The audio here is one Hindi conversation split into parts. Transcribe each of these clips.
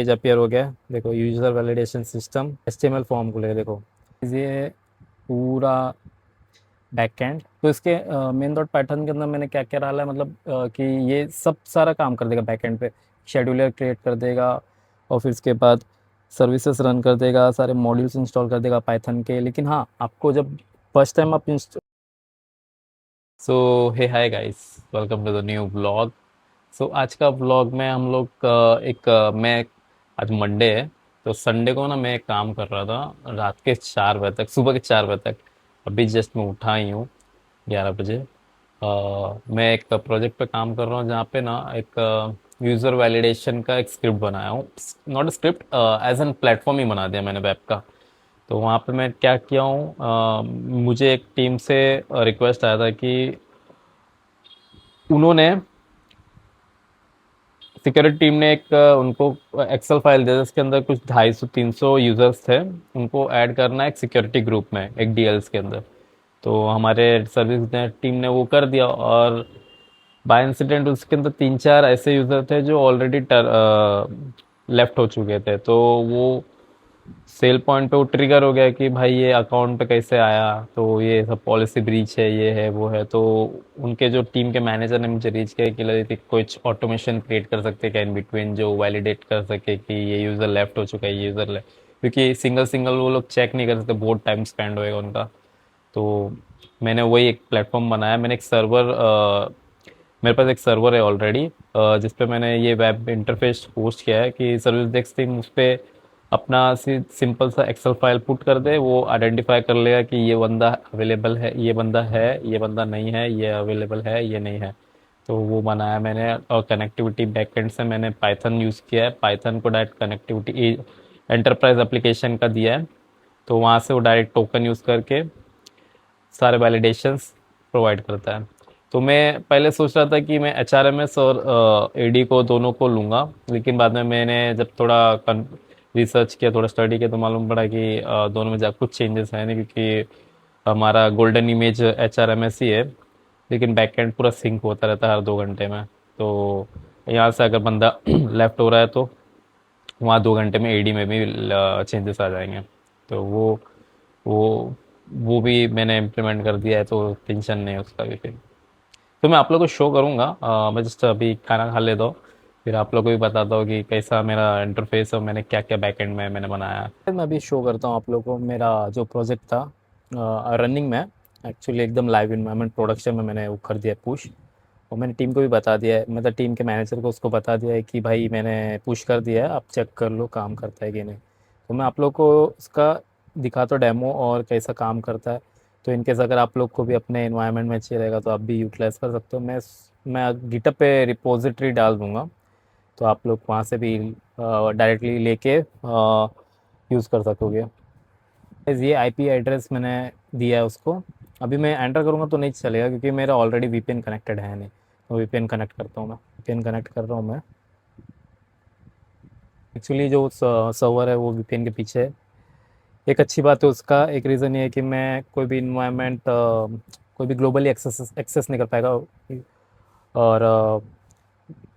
पेज अपीयर हो गया। देखो user validation system HTML form खुलेगा। देखो ये पूरा बैकएंड। तो इसके मेन डॉट पाइथन के अंदर मैंने क्या क्या डाला है, मतलब कि ये सब सारा काम कर देगा बैकएंड पे। शेड्यूलर क्रिएट कर देगा और फिर इसके बाद सर्विसेज रन कर देगा, सारे मॉड्यूल्स इंस्टॉल कर देगा पाइथन के। लेकिन हाँ, आपको जब फर्स्ट टाइम आप install. So hey hi guys, welcome to the new blog. So आज का ब्लॉग में हम लोग मैं आज मंडे है, तो संडे को ना मैं एक काम कर रहा था रात के 4 बजे तक, सुबह के 4 बजे तक। अभी जस्ट मैं उठा ही हूँ 11 बजे। मैं एक प्रोजेक्ट पे काम कर रहा हूँ जहाँ पे ना एक यूज़र वैलिडेशन का एक स्क्रिप्ट बनाया हूँ। Not script, as an platform ही बना दिया मैंने वेब का। तो वहाँ पे मैं क्या किया हूँ, मुझे एक टीम से रिक्वेस्ट आया था कि उन्होंने सिक्योरिटी टीम ने उनको एक्सेल फाइल दे दी, जिसके अंदर कुछ 250-300 यूजर्स थे। उनको ऐड करना है एक सिक्योरिटी ग्रुप में, एक डीएल्स के अंदर। तो हमारे सर्विस टीम ने वो कर दिया, और बाय इंसिडेंट उसके अंदर 3-4 ऐसे यूजर थे जो ऑलरेडी लेफ्ट हो चुके थे। तो वो सेल पॉइंट पे वो ट्रिगर हो गया कि भाई ये अकाउंट पे कैसे आया, तो ये सब पॉलिसी ब्रीच है, ये है वो है। तो उनके जो टीम के मैनेजर ने मुझे रीच किया कि ललित कुछ ऑटोमेशन क्रिएट कर सकते क्या इन बिटवीन, जो वैलिडेट कर सके कि ये यूज़र लेफ्ट हो चुका है, ये यूज़र लेफ्ट। क्योंकि सिंगल सिंगल वो लोग चेक नहीं कर सकते, बहुत टाइम स्पेंड होएगा उनका। तो मैंने वही एक प्लेटफॉर्म बनाया। मैंने एक सर्वर, मेरे पास एक सर्वर है ऑलरेडी, जिस पे मैंने ये वेब इंटरफेस पोस्ट किया है कि सर्विस डेस्क टीम उस पर अपना सिंपल सा एक्सेल फाइल पुट कर दे। वो आइडेंटिफाई कर लेगा कि ये बंदा अवेलेबल है, ये बंदा है, ये बंदा नहीं है, ये अवेलेबल है, ये नहीं है। तो वो बनाया मैंने। और कनेक्टिविटी बैकएंड से मैंने पाइथन यूज़ किया है। पाइथन को डायरेक्ट कनेक्टिविटी एंटरप्राइज एप्लीकेशन का दिया है। तो वहाँ से वो डायरेक्ट टोकन यूज़ करके सारे वैलिडेशंस प्रोवाइड करता है। तो मैं पहले सोच रहा था कि मैं HRMS और AD को दोनों को लूँगा, लेकिन बाद में मैंने जब थोड़ा रिसर्च किया, थोड़ा स्टडी किया, तो मालूम पड़ा कि दोनों में कुछ चेंजेस है नहीं, क्योंकि हमारा गोल्डन इमेज HRMS ही है, लेकिन बैकएंड पूरा सिंक होता रहता है हर 2 घंटे में। तो यहाँ से अगर बंदा लेफ्ट हो रहा है तो वहाँ 2 घंटे में AD में भी चेंजेस आ जाएंगे। तो वो वो भी मैंने इम्प्लीमेंट कर दिया है, तो टेंशन नहीं है उसका भी। फिर तो मैं आप लोग को शो करूँगा। मैं जस्ट अभी खाना खा लेता हूँ, फिर आप लोग को भी बताता हूँ कि कैसा मेरा इंटरफेस है, मैंने क्या क्या बैकएंड में मैंने बनाया है। मैं अभी शो करता हूँ आप लोग को मेरा जो प्रोजेक्ट था रनिंग में। एक्चुअली एकदम लाइव इन्वायरमेंट प्रोडक्शन में मैंने वो कर दिया पुश। और मैंने टीम को भी बता दिया है, मतलब टीम के मैनेजर को उसको बता दिया है कि भाई मैंने पुश कर दिया है, आप चेक कर लो काम करता है कि नहीं। तो मैं आप लोग को उसका दिखाता हूँ डेमो और कैसा काम करता है। तो इनकेस अगर आप लोग को भी अपने इन्वायरमेंट में चाहिए रहेगा तो आप भी यूटिलाइज़ कर सकते हो। मैं गिटअप पे रिपोजिटरी डाल दूँगा, तो आप लोग वहाँ से भी डायरेक्टली लेके यूज़ कर सकोगे। ये आईपी एड्रेस मैंने दिया है उसको। अभी मैं एंटर करूँगा तो नहीं चलेगा, क्योंकि मेरा ऑलरेडी वीपीएन कनेक्टेड है नहीं। तो वीपीएन कनेक्ट करता हूँ, मैं वीपीएन कनेक्ट कर रहा हूँ मैं। एक्चुअली जो सर्वर है वो वीपीएन के पीछे है। एक अच्छी बात है उसका, एक रीज़न ये है कि मैं कोई भी इन्वायरमेंट कोई भी ग्लोबली एक्सेस एक्सेस नहीं कर पाएगा। और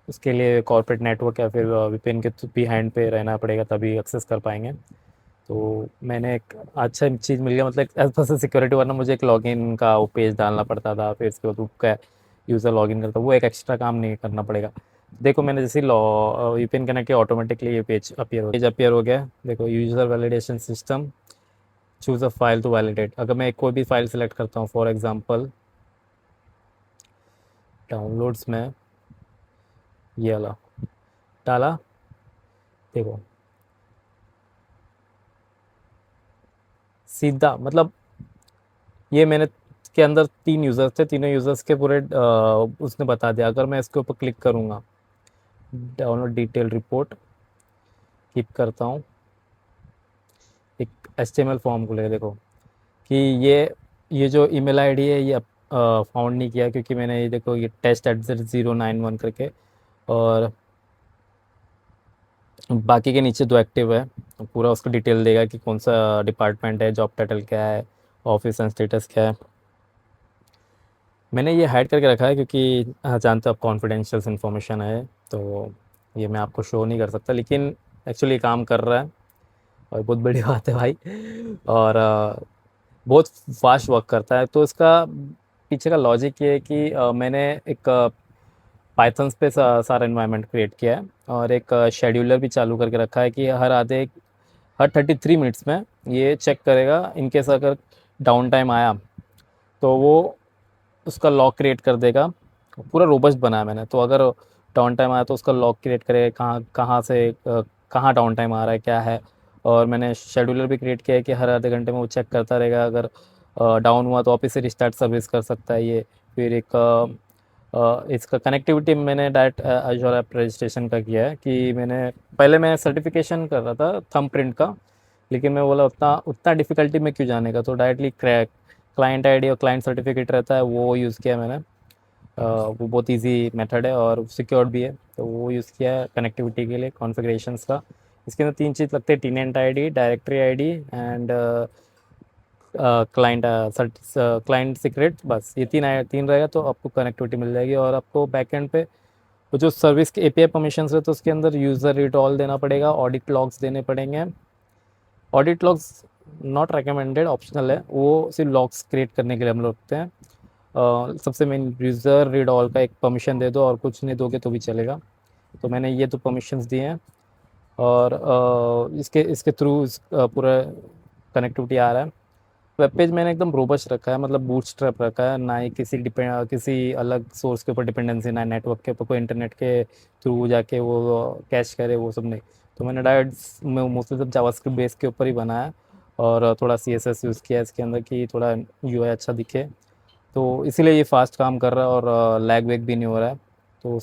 उसके लिए कॉर्पोरेट नेटवर्क या फिर वीपीएन के भी हैंड पे रहना पड़ेगा, तभी एक्सेस कर पाएंगे। तो मैंने एक अच्छा चीज़ मिल गया, मतलब एज पर से सिक्योरिटी, वरना मुझे एक लॉगिन का वो पेज डालना पड़ता था, फिर इसके बाद उसका यूज़र लॉगिन करता, वो एक एक्स्ट्रा काम नहीं करना पड़ेगा। देखो मैंने जैसे वीपीएन कनेक्ट किया, ऑटोमेटिकली ये पेज अपीयर हो गया। देखो user validation system, choose a file to validate. अगर मैं कोई भी फाइल सेलेक्ट करता हूँ, फॉर एग्जांपल डाउनलोड्स में ये वाला डाला। देखो सीधा, मतलब ये मैंने के अंदर 3 यूज़र्स थे, तीनों यूज़र्स के पूरे उसने बता दिया। अगर मैं इसके ऊपर क्लिक करूँगा, डाउनलोड डिटेल रिपोर्ट, कीप करता हूँ, एक HTML फॉर्म खुलेगा। देखो कि ये जो ईमेल आईडी है ये फाउंड नहीं किया, क्योंकि मैंने ये देखो ये test@091 करके, और बाकी के नीचे 2 एक्टिव है। तो पूरा उसका डिटेल देगा कि कौन सा डिपार्टमेंट है, जॉब टाइटल क्या है, ऑफिस एंड स्टेटस क्या है। मैंने ये हाइड करके रखा है क्योंकि जानते हो आप, कॉन्फिडेंशियल इन्फॉर्मेशन है, तो ये मैं आपको शो नहीं कर सकता। लेकिन एक्चुअली काम कर रहा है, और बहुत बड़ी बात है भाई। और बहुत फास्ट वर्क करता है। तो इसका पीछे का लॉजिक ये है कि मैंने एक पाइथन्स पे सारा इन्वायरमेंट क्रिएट किया है, और एक शेड्यूलर भी चालू करके रखा है कि हर 33 मिनट्स में ये चेक करेगा, इनकेस अगर डाउन टाइम आया तो वो उसका लॉक क्रिएट कर देगा। पूरा रोबस्ट बनाया मैंने, तो अगर डाउन टाइम आया तो उसका लॉक क्रिएट करेगा, कहाँ कहाँ से कहाँ डाउन टाइम आ रहा है क्या है। और मैंने शेड्यूलर भी क्रिएट किया है कि हर आधे घंटे में वो चेक करता रहेगा, अगर डाउन हुआ तो वापस से रिस्टार्ट सर्विस कर सकता है ये। फिर एक इसका कनेक्टिविटी मैंने डायरेक्ट एज़्योर ऐप रजिस्ट्रेशन का किया है कि मैं सर्टिफिकेशन कर रहा था थंब प्रिंट का, लेकिन मैं बोला उतना उतना डिफ़िकल्टी में क्यों जाने का, तो डायरेक्टली क्लाइंट आईडी और क्लाइंट सर्टिफिकेट रहता है वो यूज़ किया मैंने। वो बहुत इजी मेथड है और सिक्योर्ड भी है, तो वो यूज़ किया है कनेक्टिविटी के लिए कॉन्फ़िगरेशंस का। इसके अंदर 3 चीज़ लगते हैं: tenant ID, directory ID and client secret. बस ये तीन रहेगा तो आपको कनेक्टिविटी मिल जाएगी। और आपको बैकएंड पे वो जो सर्विस के एपीआई परमिशंस है तो उसके अंदर यूज़र रीड ऑल देना पड़ेगा, ऑडिट लॉग्स देने पड़ेंगे। Audit logs not recommended, optional है, वो सिर्फ लॉग्स क्रिएट करने के लिए हम लोग रखते हैं। सबसे मेन यूज़र रीड ऑल का एक परमिशन दे दो, और कुछ नहीं दोगे तो भी चलेगा। तो मैंने ये तो परमिशंस दिए हैं, और इसके इसके थ्रू पूरा कनेक्टिविटी आ रहा है। वेब पेज मैंने एकदम रोबस्ट रखा है, मतलब बूटस्ट्रैप रखा है, ना ही किसी अलग सोर्स के ऊपर डिपेंडेंसी, ना नेटवर्क के ऊपर कोई इंटरनेट के थ्रू जाके वो कैश करे, वो सब नहीं। तो मैंने डायरेक्ट मोस्टली सब जावास्क्रिप्ट बेस के ऊपर ही बनाया है, और थोड़ा CSS यूज़ किया है इसके अंदर कि थोड़ा यूआई अच्छा दिखे। तो इसीलिए ये फास्ट काम कर रहा है, और लैग वैग भी नहीं हो रहा है। तो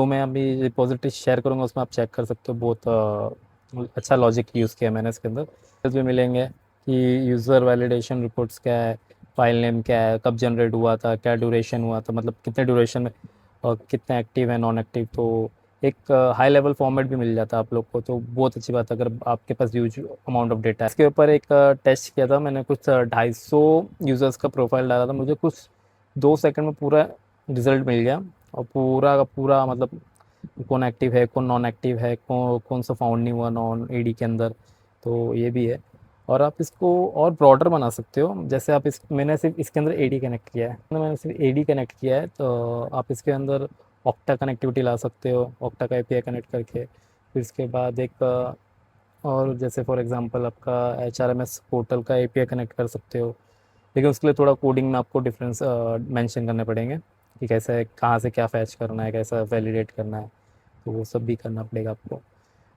मैं अभी रिपोजिटरी शेयर करूँगा उसमें आप चेक कर सकते हो, बहुत अच्छा लॉजिक यूज़ किया मैंने इसके अंदर। भी मिलेंगे कि यूज़र वैलिडेशन रिपोर्ट्स क्या है, फाइल नेम क्या है, कब जनरेट हुआ था, क्या ड्यूरेशन हुआ था, मतलब कितने ड्यूरेशन में, और कितने एक्टिव है नॉन एक्टिव। तो एक हाई लेवल फॉर्मेट भी मिल जाता है आप लोग को, तो बहुत अच्छी बात है अगर आपके पास ह्यूज अमाउंट ऑफ डेटा है। इसके ऊपर एक टेस्ट किया था मैंने, कुछ 250 यूज़र्स का प्रोफाइल डाला था, मुझे कुछ 2 सेकंड में पूरा रिजल्ट मिल गया। और पूरा का पूरा मतलब कौन एक्टिव है, कौन नॉन एक्टिव है, कौन सा फाउंड नहीं हुआ नॉन एडी के अंदर। तो ये भी है। और आप इसको और ब्रॉडर बना सकते हो, जैसे मैंने सिर्फ इसके अंदर एडी कनेक्ट किया है, मैंने सिर्फ एडी कनेक्ट किया है, तो आप इसके अंदर ऑक्टा कनेक्टिविटी ला सकते हो, ऑक्टा का एपीआई कनेक्ट करके। फिर इसके बाद एक और जैसे फॉर एग्जांपल आपका HRMS पोर्टल का एपीआई कनेक्ट कर सकते हो, लेकिन उसके लिए थोड़ा कोडिंग में आपको डिफरेंस मेंशन करने पड़ेंगे कि कैसे कहाँ से क्या फैच करना है, कैसा वैलिडेट करना है, तो वो सब भी करना पड़ेगा आपको।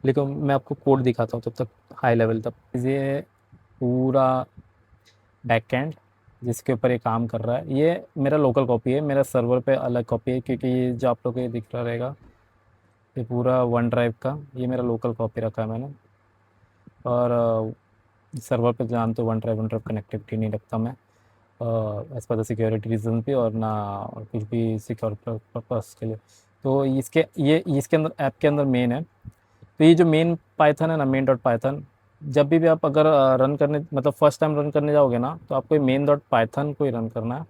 लेकिन मैं आपको कोड दिखाता हूँ तब तक, हाई लेवल तक। ये पूरा बैकएंड जिसके ऊपर ये काम कर रहा है, ये मेरा लोकल कॉपी है, मेरा सर्वर पे अलग कॉपी है, क्योंकि ये जो आप लोग को ये दिख रहा रहेगा ये पूरा वन ड्राइव का, ये मेरा लोकल कॉपी रखा है मैंने। और सर्वर पे जानते हो वन ड्राइव कनेक्टिविटी नहीं रखता मैं, as per the security reason भी, और ना कुछ भी सिक्योर पर्पस के लिए। तो इसके अंदर ऐप के अंदर मेन है। तो ये जो मेन पाइथन है ना, मेन डॉट पाइथन, जब भी आप अगर रन करने मतलब फर्स्ट टाइम रन करने जाओगे ना, तो आपको मेन डॉट पाइथन को ही रन करना है।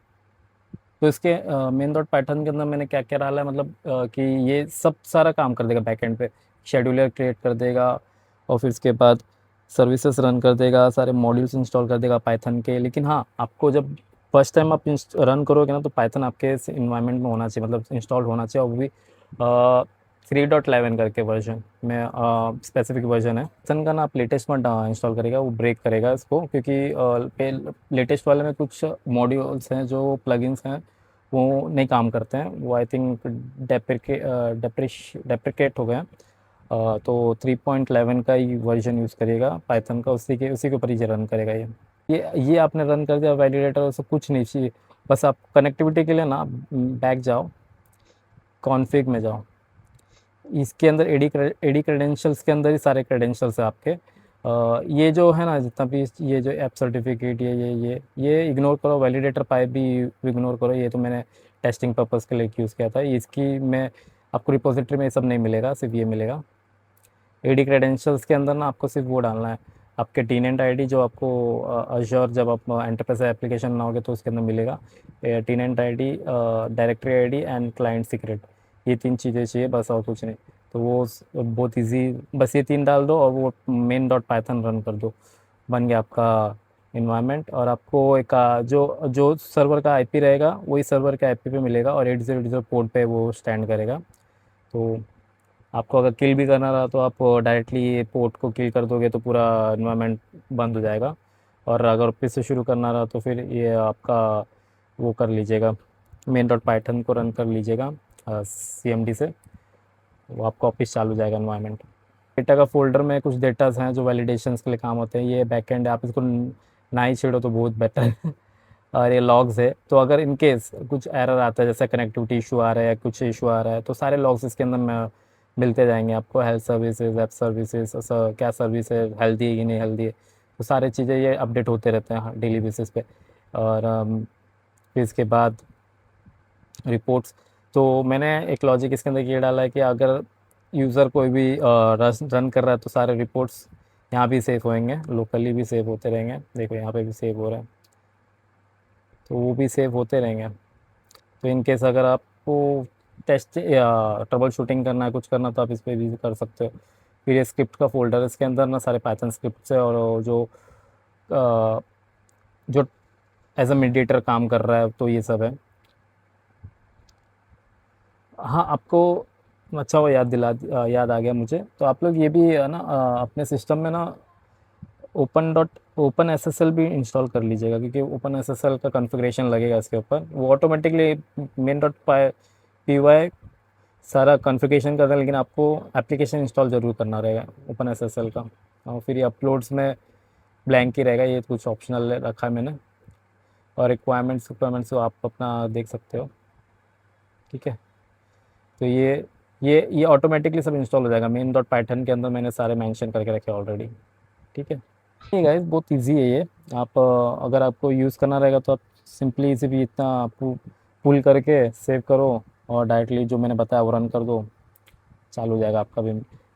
तो इसके मेन डॉट पाइथन के अंदर मैंने क्या क्या डाला है, मतलब कि ये सब सारा काम कर देगा बैकएंड पे, शेड्यूलर क्रिएट कर देगा, और फिर उसके बाद सर्विसेज रन कर देगा, सारे मॉड्यूल्स इंस्टॉल कर देगा पाइथन के। लेकिन हाँ, आपको जब फर्स्ट टाइम आप रन करोगे ना, तो पाइथन आपके इन्वायरमेंट में होना चाहिए, मतलब इंस्टॉल होना चाहिए, और वो भी 3.11 करके वर्जन में स्पेसिफिक वर्जन है। सन का ना आप लेटेस्ट मत इंस्टॉल करेगा, वो ब्रेक करेगा इसको, क्योंकि लेटेस्ट वाले में कुछ मॉड्यूल्स हैं जो प्लगइन्स हैं वो नहीं काम करते हैं, वो आई थिंक डेप्रिकेट हो गए हैं। तो 3.11 का ही वर्जन यूज़ करिएगा पाइथन का, उसी के ऊपर ही रन करेगा ये आपने रन कर दिया, वैलिडेटर सब कुछ नहीं चाहिए। बस आप कनेक्टिविटी के लिए ना बैक जाओ, कॉन्फ़िग में जाओ, इसके अंदर एडी क्रेडेंशियल्स के अंदर ही सारे क्रेडेंशियल्स है आपके। ये जो है ना, जितना भी ये जो ऐप सर्टिफिकेट, ये इग्नोर करो, वैलिडेटर पाइप भी इग्नोर करो, ये तो मैंने टेस्टिंग पर्पज़ के लिए यूज़ किया था। इसकी मैं आपको रिपोजिटरी में ये सब नहीं मिलेगा, सिर्फ ये मिलेगा। एडी क्रेडेंशियल्स के अंदर ना आपको सिर्फ वो डालना है, आपके टीनेंट आईडी जो आपको अश्योर जब आप एंटरप्राइज एप्लीकेशन बनाओगे तो उसके अंदर मिलेगा, टीनेंट ID, directory ID and client secret, ये 3 चीज़ें चाहिए बस, और कुछ नहीं। तो वो बहुत इजी, बस ये 3 डाल दो और वो मेन डॉट पाइथन रन कर दो, बन गया आपका इन्वायरमेंट। और आपको एक जो जो सर्वर का आईपी रहेगा वही सर्वर के आईपी पे मिलेगा और 8080 पोर्ट पे वो स्टैंड करेगा। तो आपको अगर किल भी करना रहा तो आप डायरेक्टली पोर्ट को किल कर दोगे तो पूरा इन्वायरमेंट बंद हो जाएगा। और अगर फिर से शुरू करना रहा तो फिर ये आपका वो कर लीजिएगा, मेन डॉट पाइथन को रन कर लीजिएगा CMD से, वो आपका ऑफिस चालू हो जाएगा इन्वायरमेंट। डेटा का फ़ोल्डर में कुछ डेटास हैं जो वैलिडेशंस के लिए काम होते हैं, ये बैकएंड है, आप इसको ना ही छेड़ो तो बहुत बेटर है। और ये लॉग्स है, तो अगर इन केस कुछ एरर आता है जैसे कनेक्टिविटी इशू आ रहा है, कुछ इशू आ रहा है, तो सारे लॉग्स इसके अंदर में मिलते जाएंगे आपको। हेल्थ सर्विसेज, वेब सर्विसेज, क्या सर्विस है, हेल्दी है कि नहीं हेल्दी है, तो सारी चीज़ें ये अपडेट होते रहते हैं डेली बेसिस पे। और फिर इसके बाद रिपोर्ट्स, तो मैंने एक लॉजिक इसके अंदर ये डाला है कि अगर यूज़र कोई भी रन कर रहा है तो सारे रिपोर्ट्स यहाँ भी सेव होएंगे, लोकली भी सेव होते रहेंगे। देखो यहाँ पे भी सेव हो रहा है, तो वो भी सेव होते रहेंगे। तो इन केस अगर आपको टेस्ट या ट्रबल शूटिंग करना है, कुछ करना, तो आप इस पर भी कर सकते हो। फिर ये स्क्रिप्ट का फोल्डर है, इसके अंदर ना सारे पाइथन स्क्रिप्ट है और अ, जो एज अ मीडिएटर काम कर रहा है, तो ये सब है। हाँ, आपको अच्छा वो याद आ गया मुझे, तो आप लोग ये भी ना अपने सिस्टम में ना ओपन एसएसएल भी इंस्टॉल कर लीजिएगा, क्योंकि ओपन एसएसएल का कॉन्फ़िगरेशन लगेगा इसके ऊपर, वो automatically main dot P Y सारा कॉन्फ़िगरेशन कर रहा है, लेकिन आपको एप्लीकेशन इंस्टॉल ज़रूर करना रहेगा ओपन एसएसएल का। और फिर ये अपलोड्स में ब्लैंक ही रहेगा, ये कुछ ऑप्शनल रखा है मैंने। और रिक्वायरमेंट्स को आप अपना देख सकते हो, ठीक है। तो ये ऑटोमेटिकली सब इंस्टॉल हो जाएगा, मेन डॉट पाइथन के अंदर मैंने सारे मेंशन करके रखे ऑलरेडी, ठीक है। ये गाइस बहुत इजी है ये। आप अगर आपको यूज़ करना रहेगा तो आप सिंपली इसे भी इतना पुल करके सेव करो और डायरेक्टली जो मैंने बताया वो रन कर दो, चालू हो जाएगा आपका भी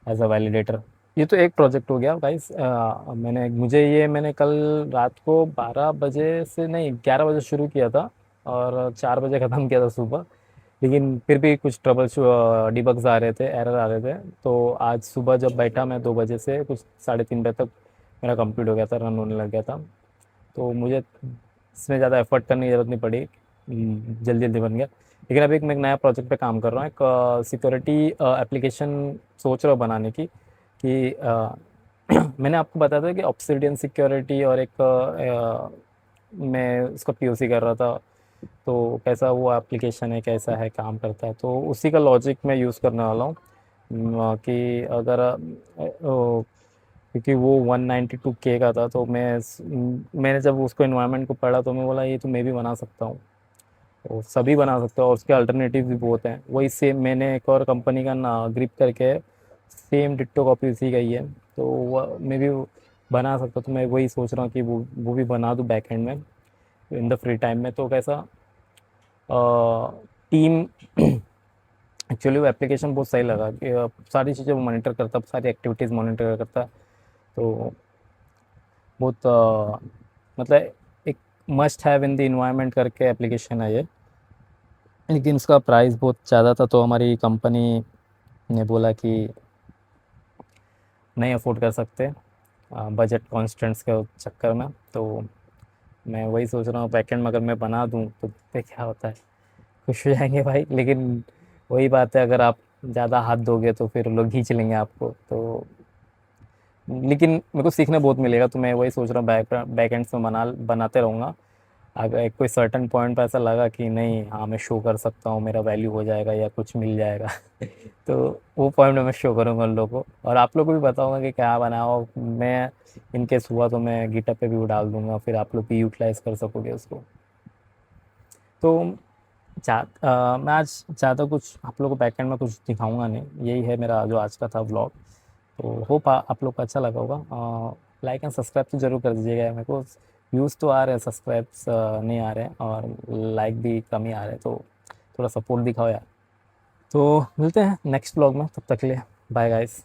एज अ वैलिडेटर। ये तो एक प्रोजेक्ट हो गया गाइस। मैंने कल रात को 12 बजे से नहीं 11 बजे शुरू किया था और 4 बजे ख़त्म किया था सुबह। लेकिन फिर भी कुछ ट्रबल डिबग्स आ रहे थे, एरर आ रहे थे, तो आज सुबह जब बैठा मैं 2 बजे से कुछ 3:30 बजे तक मेरा कंप्लीट हो गया था, रन होने लग गया था। तो मुझे इसमें ज़्यादा एफर्ट करने की ज़रूरत नहीं पड़ी, जल्दी जल्दी बन गया। लेकिन अभी मैं एक नया प्रोजेक्ट पे काम कर रहा हूँ, एक सिक्योरिटी एप्लीकेशन सोच रहा हूँ बनाने की, कि मैंने आपको बताया था कि ऑब्सिडियन सिक्योरिटी और एक मैं उसका POC कर रहा था, तो कैसा वो एप्लीकेशन है, कैसा है, काम करता है, तो उसी का लॉजिक मैं यूज़ करने वाला हूँ। कि अगर क्योंकि वो 192K का था, तो मैंने जब उसको इन्वायरमेंट को पढ़ा तो मैं बोला ये तो मैं भी बना सकता हूँ, तो सभी बना सकते हो, और उसके अल्टरनेटिव भी बहुत हैं। वही सेम मैंने एक और कंपनी का ना ग्रिप करके है, सेम डिट्टो कॉपी उसी का ही है, तो वो मैं भी बना सकता हूँ। तो मैं वही सोच रहा हूँ कि वो भी बना दूँ बैक एंड में इन द फ्री टाइम में। तो कैसा टीम एक्चुअली वो एप्लीकेशन बहुत सही लगा कि सारी चीज़ें वो मॉनिटर करता, सारी एक्टिविटीज़ मॉनिटर करता। तो बहुत मतलब एक must have in the environment करके एप्लीकेशन है ये। लेकिन इसका प्राइस बहुत ज़्यादा था, तो हमारी कंपनी ने बोला कि नहीं अफोर्ड कर सकते बजट कॉन्स्टेंट्स के चक्कर में। तो मैं वही सोच रहा हूँ बैकेंड में अगर मैं बना दूँ तो देखते क्या होता है, खुश हो जाएंगे भाई। लेकिन वही बात है, अगर आप ज़्यादा हाथ दोगे तो फिर लोग खींच लेंगे आपको। तो लेकिन मेरे को सीखने बहुत मिलेगा, तो मैं वही सोच रहा हूँ बैकएंड्स में बनाते रहूँगा। अगर एक कोई सर्टेन पॉइंट पर ऐसा लगा कि नहीं हाँ मैं शो कर सकता हूँ, मेरा वैल्यू हो जाएगा या कुछ मिल जाएगा तो वो पॉइंट में मैं शो करूँगा उन लोगों को, और आप लोग को भी बताऊँगा कि क्या बनाओ। मैं इनकेस हुआ तो मैं गिटअप पे भी वो डाल दूँगा, फिर आप लोग भी यूटिलाइज़ कर सकोगे उसको। तो मैं आज ज़्यादा कुछ आप लोगों को बैकएंड में कुछ दिखाऊंगा नहीं, यही है मेरा जो आज का था व्लॉग। तो होप आप लोग को अच्छा लगा होगा। लाइक एंड सब्सक्राइब तो ज़रूर कर दीजिएगा। मेरे को व्यूज़ तो आ रहे हैं, सब्सक्राइब्स नहीं आ रहे हैं, और लाइक भी कम ही आ रहे हैं, तो थोड़ा सपोर्ट दिखाओ यार। तो मिलते हैं नेक्स्ट व्लॉग में, तब तक के लिए बाय गाइस।